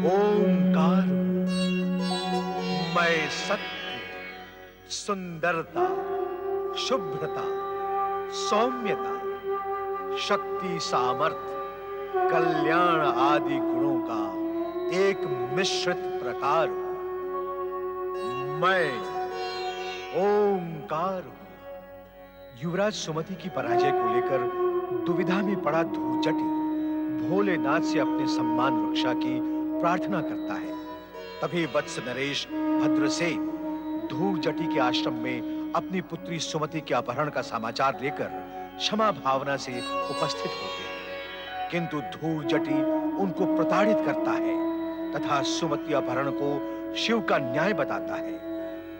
ओंकार। मैं सत्य, सुंदरता, शुभ्रता, सौम्यता, शक्ति, सामर्थ्य, कल्याण आदि गुणों का एक मिश्रित प्रकार हूं। मैं ओंकार हूं। युवराज सुमति की पराजय को लेकर दुविधा में पड़ा धूर्जटी भोलेनाथ से अपने सम्मान रक्षा की प्रार्थना करता है। तभी वत्स नरेश भद्रसेन धूर्जटी के आश्रम में अपनी पुत्री सुमति के अपहरण का समाचार लेकर क्षमा भावना से उपस्थित होते हैं, किंतु धूर्जटी उनको प्रताड़ित करता है तथा सुमति अपहरण को शिव का न्याय बताता है।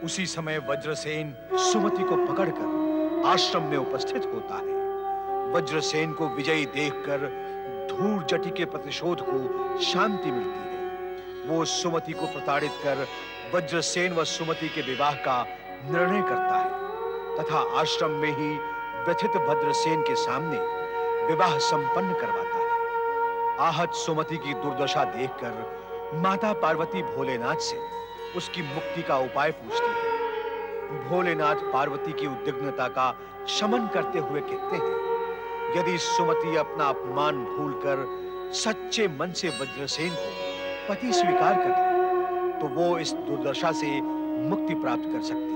उसी समय वज्रसेन सुमति को पकड़कर आश्रम में उपस्थित होता है। वज्रसेन को विजयी देखकर धूर्जटी के प्रतिशोध को शांति मिलती है। वो सुमति को प्रताड़ित कर वज्रसेन व सुमति के विवाह का निर्णय करता है तथा आश्रम में ही व्यथित भद्रसेन के सामने विवाह संपन्न करवाता है। आहत सुमति की दुर्दशा देखकर माता पार्वती भोलेनाथ से उसकी मुक्ति का उपाय पूछती है। भोलेनाथ पार्वती की उद्विग्नता का शमन करते हुए कहते हैं, यदि सुमति अपना अपमान भूलकर सच्चे मन से वज्रसेन को पति स्वीकार कर ले, तो वो इस दुर्दशा से मुक्ति प्राप्त कर सकती है।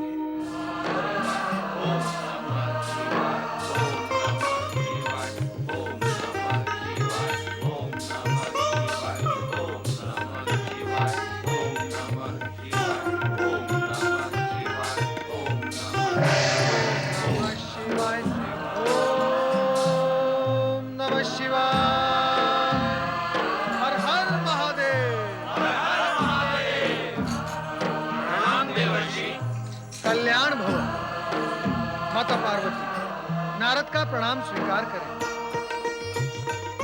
माता पार्वती, नारद का प्रणाम स्वीकार करें।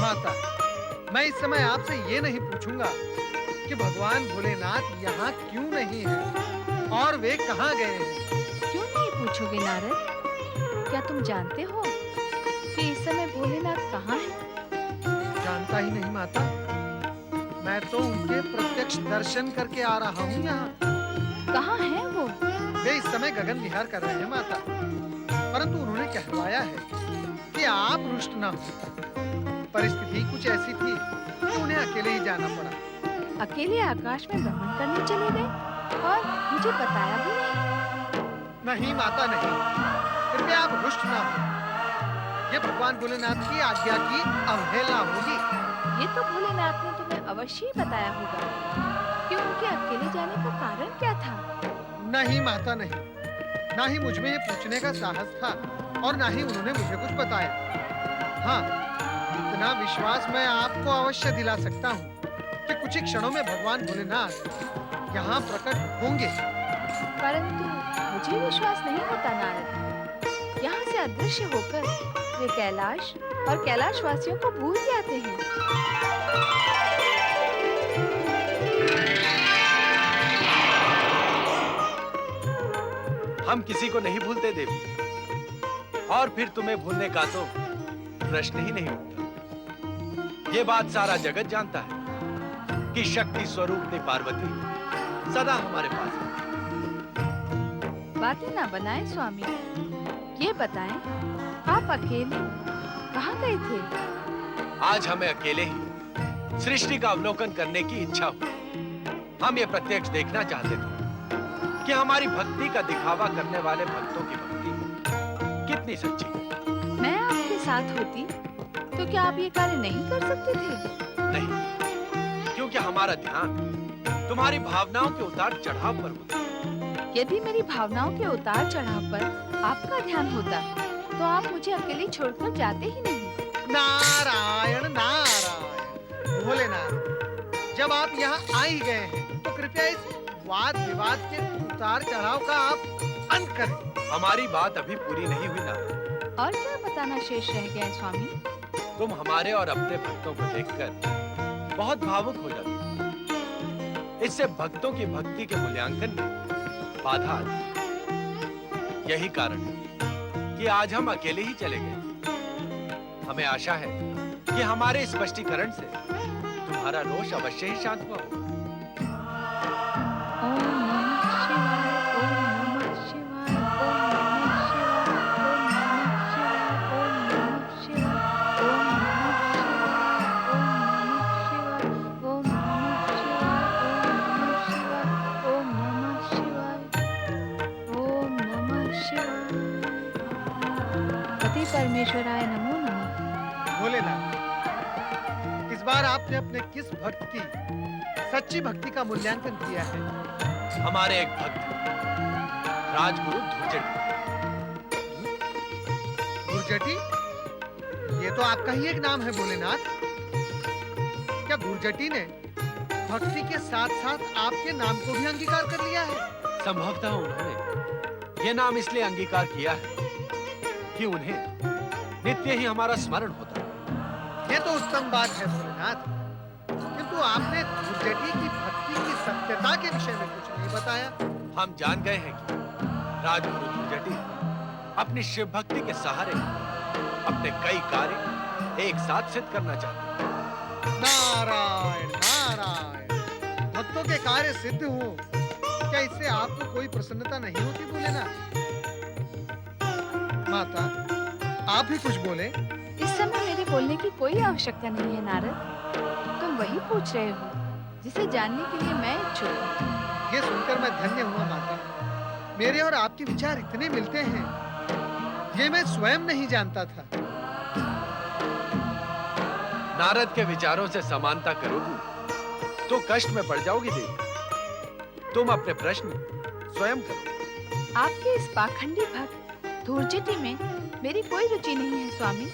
माता, मैं इस समय आपसे ये नहीं पूछूंगा कि भगवान भोलेनाथ यहाँ क्यों नहीं है और वे कहाँ गए हैं। क्यों नहीं पूछोगे नारद? क्या तुम जानते हो कि इस समय भोलेनाथ कहाँ हैं? जानता ही नहीं माता, मैं तो उनके प्रत्यक्ष दर्शन करके आ रहा हूँ यहाँ। कहाँ हैं वो? वे इस समय गगन विहार कर रहे हैं माता, परंतु उन्होंने कहवाया है कि आप रुष्ट न हो। परिस्थिति कुछ ऐसी थी कि उन्हें अकेले ही जाना पड़ा। अकेले आकाश में भ्रमण करने चले गए और मुझे बताया भी नहीं? नहीं माता नहीं, कृपया आप रुष्ट न हो। ये भगवान भोलेनाथ की आज्ञा की अवहेलना होगी। ये तो भोलेनाथ ने तुम्हें अवश्य ही बताया होगा कि उनके अकेले जाने का कारण क्या था। नहीं माता नहीं, ना ही मुझ में ये पूछने का साहस था और ना ही उन्होंने मुझे कुछ बताया। हाँ, इतना विश्वास मैं आपको अवश्य दिला सकता हूँ कि कुछ ही क्षणों में भगवान भोलेनाथ यहाँ प्रकट होंगे। परंतु मुझे विश्वास नहीं होता नारद। यहाँ से अदृश्य होकर वे कैलाश और कैलाशवासियों को भूल जाते हैं। हम किसी को नहीं भूलते देवी, और फिर तुम्हें भूलने का तो प्रश्न ही नहीं उठता। ये बात सारा जगत जानता है कि शक्ति स्वरूप पार्वती सदा हमारे पास है। बातें ना बनाएं स्वामी, ये बताएं आप अकेले कहाँ गए थे? आज हमें अकेले ही सृष्टि का अवलोकन करने की इच्छा हुई। हम ये प्रत्यक्ष देखना चाहते थे कि हमारी भक्ति का दिखावा करने वाले भक्तों की भक्ति कितनी सच्ची है। मैं आपके साथ होती तो क्या आप ये कार्य नहीं कर सकते थे? नहीं, क्योंकि हमारा ध्यान तुम्हारी भावनाओं के उतार चढ़ाव पर होता है। यदि मेरी भावनाओं के उतार चढ़ाव पर आपका ध्यान होता तो आप मुझे अकेले छोड़कर जाते ही नहीं। नारायण नारायण। भोलेनाथ, जब आप यहाँ आ ही गए हैं तो कृपया इस वाद विवाद के उतार चढ़ाव का आप अंत करें। हमारी बात अभी पूरी नहीं हुई ना। और क्या बताना शेष रह गया है स्वामी? तुम हमारे और अपने भक्तों को देखकर बहुत भावुक हो जाती हो। इससे भक्तों की भक्ति के मूल्यांकन में बाधा आती। यही कारण है कि आज हम अकेले ही चले गए। हमें आशा है कि हमारे स्पष्टीकरण से तुम्हारा रोष अवश्य ही शांत हुआ होगा। ओम नमः शिवाय, ओम नमः शिवाय, ओम नमः शिवाय, ओम नमः शिवाय, ओम नमः शिवाय, ओम नमः शिवाय, ओम नमः शिवाय, ओम नमः शिवाय, ओम नमः शिवाय। पति परमेश्वराय नमो नमः। भोलेनाथ, इस बार आपने अपने किस भक्त की सच्ची भक्ति का मूल्यांकन किया है? हमारे एक भक्त राजगुरु धुर्जटी। गुरजटी? ये तो आपका ही एक नाम है भोलेनाथ। क्या गुरजटी ने भक्ति के साथ साथ आपके नाम को भी अंगीकार कर लिया है? संभवतः उन्होंने ये नाम इसलिए अंगीकार किया है कि उन्हें नित्य ही हमारा स्मरण होता है। ये तो उत्तम बात है भोलेनाथ, किंतु आपने गुरजटी की भक्ति की सत्यता के विषय में कुछ नहीं बताया। हम जान गए हैं कि राजगुरु धुर्जटी अपनी शिव भक्ति के सहारे अपने कई कार्य एक साथ सिद्ध करना चाहते हैं। नारायण नारायण, भक्तों के कार्य सिद्ध हो, क्या इससे आपको कोई प्रसन्नता नहीं होती भोलेनाथ? माता, आप भी कुछ बोले। इस समय मेरे बोलने की कोई आवश्यकता नहीं है नारद। तुम वही पूछ रहे हो जिसे जानने के लिए मैं इच्छुक हूँ। ये सुनकर मैं धन्य हुआ माता। मेरे और आपके विचार इतने मिलते हैं, ये मैं स्वयं नहीं जानता था। नारद के विचारों से समानता करोगी तो कष्ट में पड़ जाओगी देवी। तुम अपने प्रश्न स्वयं करो। आपके इस पाखंडी भक्त धुर्जटी में मेरी कोई रुचि नहीं है स्वामी।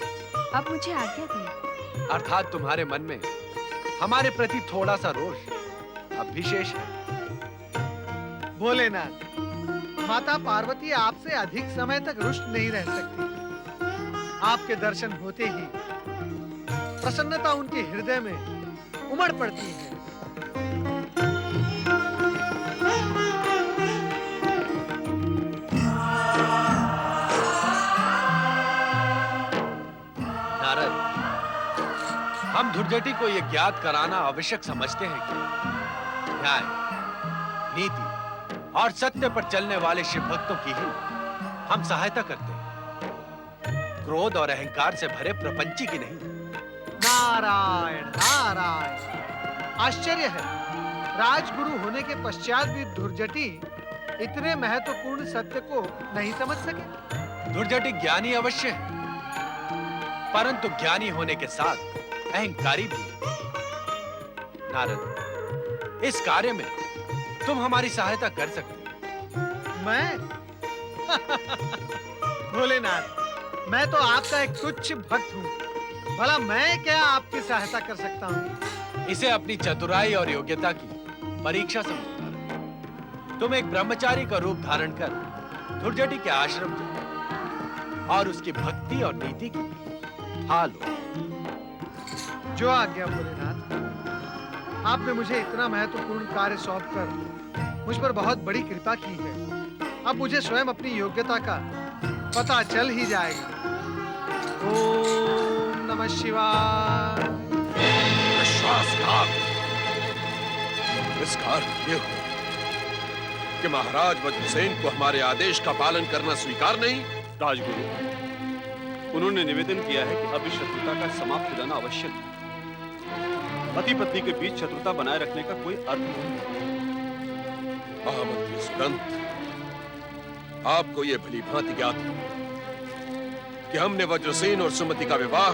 अब मुझे आज्ञा दें। अर्थात तुम्हारे मन में हमारे प्रति थोड़ा सा रोष अब भी शेष है। भोलेनाथ, माता पार्वती आपसे अधिक समय तक रुष्ट नहीं रह सकती। आपके दर्शन होते ही प्रसन्नता उनके हृदय में उमड़ पड़ती है। नारद, हम धुर्जटी को यह ज्ञात कराना आवश्यक समझते हैं कि न्याय, नीति और सत्य पर चलने वाले शिव भक्तों की ही हम सहायता करते हैं, क्रोध और अहंकार से भरे प्रपंची की नहीं। नारायण नारायण, आश्चर्य है, राजगुरु होने के पश्चात भी धुर्जटी इतने महत्वपूर्ण सत्य को नहीं समझ सके। धुर्जटी ज्ञानी अवश्य है, परंतु ज्ञानी होने के साथ अहंकारी भी है। नारद, इस कार्य में तुम हमारी सहायता कर सकते हो। मैं? भोलेनाथ, मैं तो आपका एक तुच्छ भक्त हूँ। भला मैं क्या आपकी सहायता कर सकता हूँ? इसे अपनी चतुराई और योग्यता की परीक्षा समझो नारद। तुम एक ब्रह्मचारी का रूप धारण कर धुर्जटी के आश्रम जाओ और उसकी भक्ति और नीति की हाल हो। जो आज्ञा भोलेनाथ। आपने मुझे इतना महत्वपूर्ण कार्य सौंपकर मुझ पर बहुत बड़ी कृपा की है। अब मुझे स्वयं अपनी योग्यता का पता चल ही जाएगा। ओम नमः शिवाय। विश्वासघात! इसका अर्थ ये हो कि महाराज वज्रसेन को हमारे आदेश का पालन करना स्वीकार नहीं। राजगुरु, उन्होंने निवेदन किया है कि अभी शत्रुता का समाप्त हो जाना आवश्यक है। पति पत्नी के बीच शत्रुता बनाए रखने का कोई अर्थ नहीं है। महामंत्री सुदंत, आपको यह भली भांति ज्ञात है कि हमने वज्रसेन और सुमति का विवाह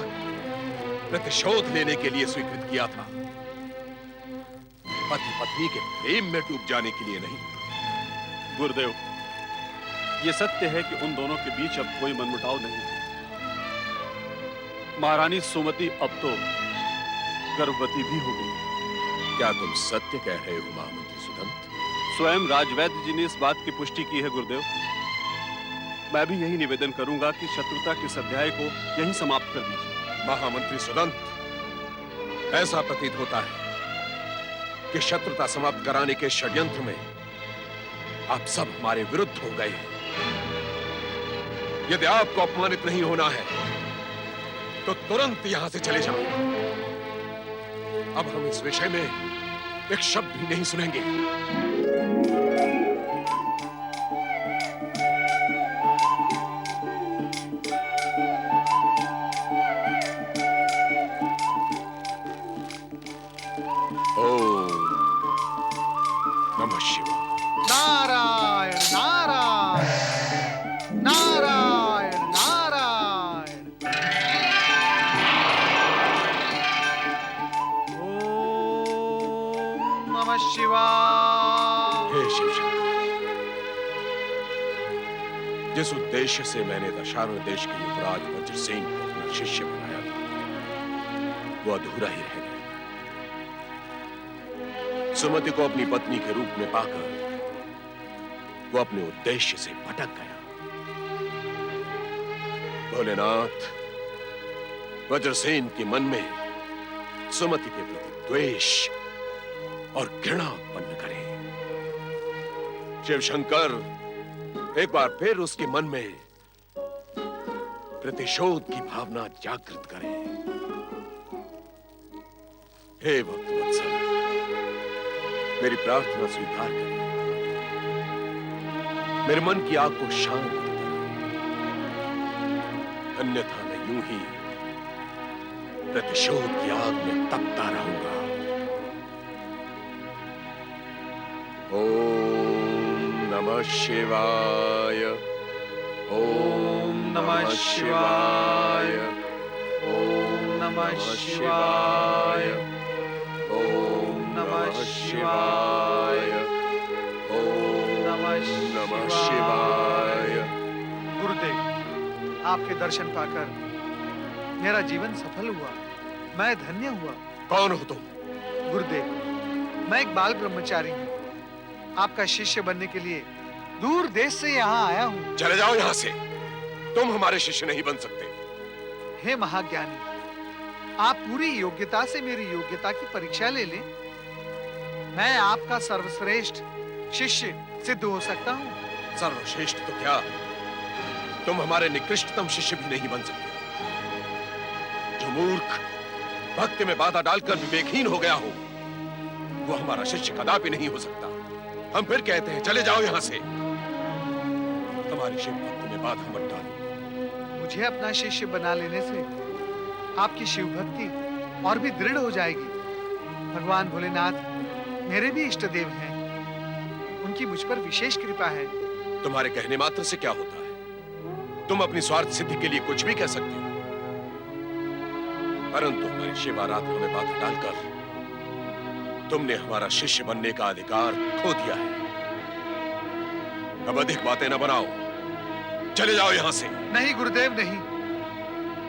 प्रतिशोध लेने के लिए स्वीकृत किया था, पति पत्नी के प्रेम में डूब जाने के लिए नहीं। गुरुदेव, ये सत्य है कि उन दोनों के बीच अब कोई मनमुटाव नहीं है। महारानी सुमति अब तो गर्भवती भी हो गई। क्या तुम सत्य कह रहे हो महामंत्री सुदंत? स्वयं राजवैद्य जी ने इस बात की पुष्टि की है गुरुदेव। मैं भी यही निवेदन करूंगा कि शत्रुता के इस अध्याय को यहीं समाप्त कर दीजिए। महामंत्री सुदंत, ऐसा प्रतीत होता है कि शत्रुता समाप्त कराने के षड्यंत्र में आप सब हमारे विरुद्ध हो गए हैं। यदि आपको अपमानित नहीं होना है तो तुरंत यहां से चले जाओ। अब हम इस विषय में एक शब्द भी नहीं सुनेंगे। ओम नमः शिवाय। नारायण नारायण नारायण नारायण। ओम नमः शिवाय। हे शिव शंकर, जिस उद्देश्य से मैंने दशारण देश के युवराज वज्रसेन को अपना शिष्य बनाया था, वो अधूरा ही रह गया। सुमति को अपनी पत्नी के रूप में पाकर वो अपने उद्देश्य से भटक गया। भोलेनाथ, वज्रसेन के मन में सुमति के प्रति द्वेष और घृणा उत्पन्न करे। शिव शंकर, एक बार फिर उसके मन में प्रतिशोध की भावना जागृत करे। हे भक्त वत्सल, मेरी प्रार्थना स्वीकार करें। मेरे मन की आग को शांत करें, अन्यथा मैं यूं ही प्रतिशोध की आग में तपता रहूंगा। ओम नमः शिवाय। ओम नमः शिवाय। ओम नमः शिवाय। ओम नमः शिवाय। ओम नमः शिवाय। गुरुदेव, आपके दर्शन पाकर मेरा जीवन सफल हुआ, मैं धन्य हुआ। कौन हो तुम? गुरुदेव, मैं एक बाल ब्रह्मचारी हूँ। आपका शिष्य बनने के लिए दूर देश से यहाँ आया हूँ। चले जाओ यहाँ से, तुम हमारे शिष्य नहीं बन सकते। हे महाज्ञानी, आप पूरी योग्यता से मेरी योग्यता की परीक्षा ले लें। मैं आपका सर्वश्रेष्ठ शिष्य सिद्ध हो सकता हूँ। सर्वश्रेष्ठ तो क्या, तुम हमारे निकृष्टतम शिष्य भी नहीं बन सकते। जो मूर्ख भक्ति में बाधा डालकर विवेकहीन हो गया हो, वो हमारा शिष्य कदापि नहीं हो सकता। हम फिर कहते हैं, चले जाओ यहाँ से। हमारी शिव भक्ति में बाधा मत डालो। मुझे अपना शिष्य बना लेने से आपकी शिव भक्ति और भी दृढ़ हो जाएगी। भगवान भोलेनाथ मेरे भी इष्ट देव हैं। उनकी मुझ पर विशेष कृपा है। तुम्हारे कहने मात्र से क्या होता है? तुम अपनी स्वार्थ सिद्धि के लिए कुछ भी कह सकते हो, परंतु हमारी शिव आराधना में बाधा डालकर तुमने हमारा शिष्य बनने का अधिकार खो दिया है। अब अधिक बातें न बनाओ, चले जाओ यहां से। नहीं गुरुदेव, नहीं।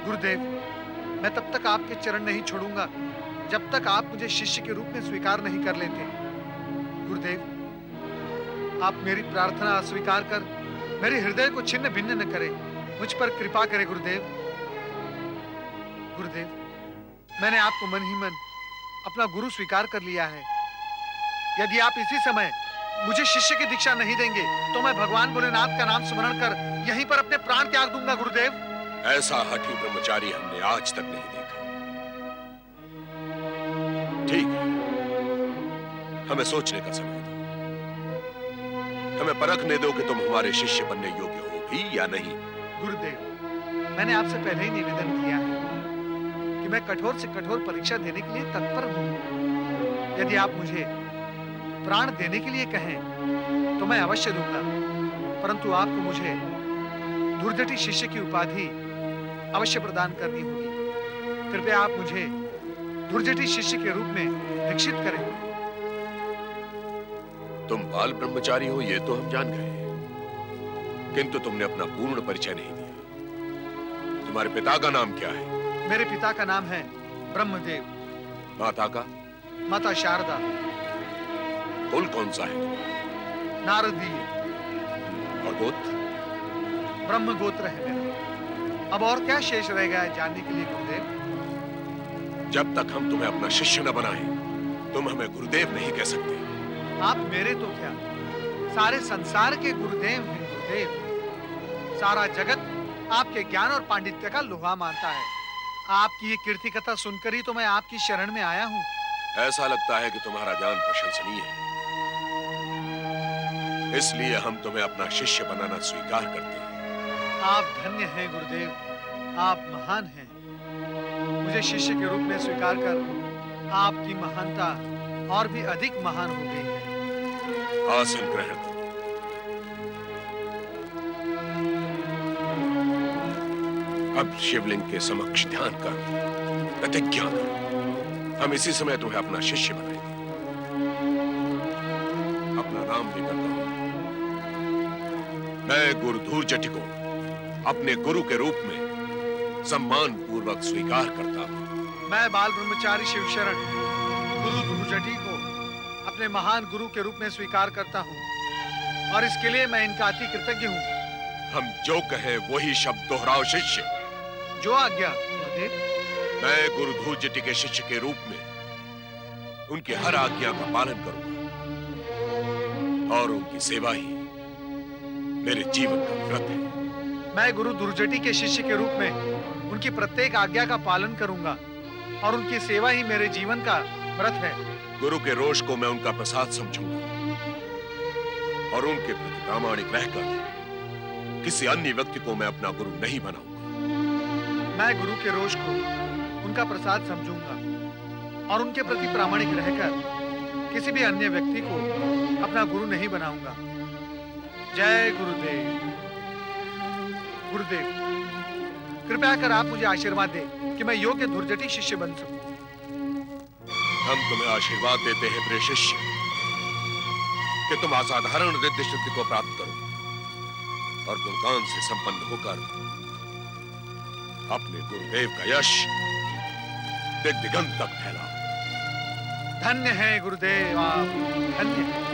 गुरुदेव, मैं तब तक आपके चरण नहीं छोड़ूंगा जब तक आप मुझे शिष्य के रूप में स्वीकार नहीं कर लेते। गुरुदेव, आप मेरी प्रार्थना अस्वीकार कर मेरे हृदय को छिन्न भिन्न न करें। मुझ पर कृपा करें गुरुदेव। गुरुदेव, मैंने आपको मन ही मन अपना गुरु स्वीकार कर लिया है। यदि आप इसी समय मुझे शिष्य की दीक्षा नहीं देंगे तो मैं भगवान भोलेनाथ का नाम स्मरण कर यहीं पर अपने प्राण त्याग दूंगा। गुरुदेव, ऐसा हठी ब्रह्मचारी हमने आज तक नहीं देखा। ठीक है, हमें सोचने का समय दो। हमें परखने दो कि तुम हमारे शिष्य बनने योग्य हो भी या नहीं। गुरुदेव, मैंने आपसे पहले ही निवेदन किया है कि मैं कठोर से कठोर परीक्षा देने के लिए तत्पर हूँ। यदि आप मुझे प्राण देने के लिए कहें तो मैं अवश्य दूंगा, परंतु आपको मुझे दुर्जटी शिष्य की उपाधि अवश्य प्रदान करनी होगी। कृपया आप मुझे दुर्जटी शिष्य के रूप में दीक्षित करें। तुम बाल ब्रह्मचारी हो ये तो हम जान गए, किंतु तुमने अपना पूर्ण परिचय नहीं दिया। तुम्हारे पिता का नाम क्या है? मेरे पिता का नाम है ब्रह्मदेव। माता का? माता शारदा। कुल कौन सा है? नारदीय। और गोत्र? ब्रह्म गोत्र है मेरा। अब और क्या शेष रह गया है जानने के लिए गुरुदेव? जब तक हम तुम्हें अपना शिष्य न बनाए, तुम हमें गुरुदेव नहीं कह सकते। आप मेरे तो क्या, सारे संसार के गुरुदेव हैं। गुरुदेव, सारा जगत आपके ज्ञान और पांडित्य का लोहा मानता है। आपकी ये कीर्ति कथा सुनकर ही तो मैं आपकी शरण में आया हूँ। ऐसा लगता है कि तुम्हारा ज्ञान प्रशंसनीय है, इसलिए हम तुम्हें अपना शिष्य बनाना स्वीकार करते हैं। आप धन्य हैं गुरुदेव, आप महान हैं। मुझे शिष्य के रूप में स्वीकार कर आपकी महानता और भी अधिक महान हो गई है। आसन ग्रहण करो। अब शिवलिंग के समक्ष ध्यान कर प्रतिज्ञा करो। हम इसी समय तुम्हें अपना शिष्य बनाएंगे। अपना नाम लेकर कहो। मैं गुरु धूर्जटि को अपने गुरु के रूप में सम्मान पूर्वक स्वीकार करता हूं। मैं बाल ब्रह्मचारी शिवशरण गुरु धूर्जटि को अपने महान गुरु के रूप में स्वीकार करता हूं और इसके लिए मैं इनका अति कृतज्ञ हूं। हम जो कहें वही शब्द दोहराओ शिष्य। जो आज्ञा गुरुदेव। मैं गुरु धूर्जटि के शिष्य के रूप में उनकी हर आज्ञा का पालन करूंगा और उनकी सेवा ही मेरे जीवन का व्रत है। मैं गुरु धूर्जटि के शिष्य के रूप में उनकी प्रत्येक आज्ञा का पालन करूंगा और उनकी सेवा ही मेरे जीवन का व्रत है। गुरु के रोष को मैं उनका प्रसाद समझूंगा और उनके प्रति प्रामाणिक रहकर किसी अन्य व्यक्ति को मैं अपना गुरु नहीं बनाऊंगा। मैं गुरु के रोष को उनका प्रसाद समझूंगा और उनके प्रति प्रामाणिक रहकर किसी भी अन्य व्यक्ति को अपना गुरु नहीं बनाऊंगा। जय गुरुदेव। गुरुदेव, कृपया कर आप मुझे आशीर्वाद दें कि मैं योग्य धूर्जटि शिष्य बन सकूं। हम तुम्हें आशीर्वाद देते हैं प्रिय शिष्य कि तुम असाधारण रिद्धि सिद्धि को प्राप्त करो और गुणगान से संपन्न होकर अपने गुरुदेव का यश दिग दिगंत तक फैलाओ। धन्य है गुरुदेव, आप धन्य हैं।